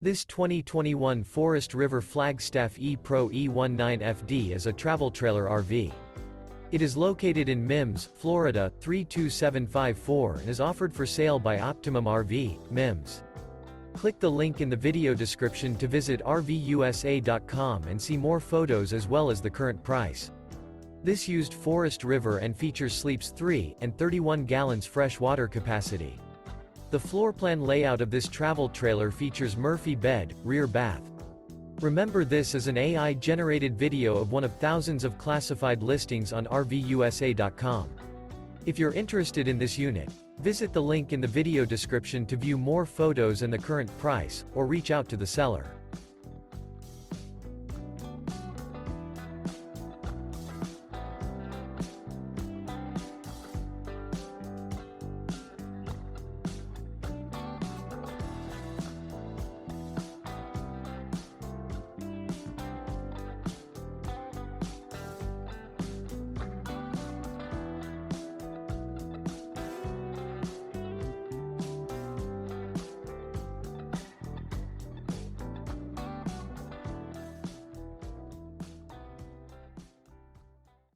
This 2021 Forest River Flagstaff E-Pro E19FD is a travel trailer RV. It is located in Mims, Florida, 32754 and is offered for sale by Optimum RV, Mims. Click the link in the video description to visit RVUSA.com and see more photos as well as the current price. This used Forest River and features sleeps 3 and 31 gallons fresh water capacity. The floor plan layout of this travel trailer features Murphy bed, rear bath. Remember, this is an AI-generated video of one of thousands of classified listings on RVUSA.com. If you're interested in this unit, visit the link in the video description to view more photos and the current price, or reach out to the seller.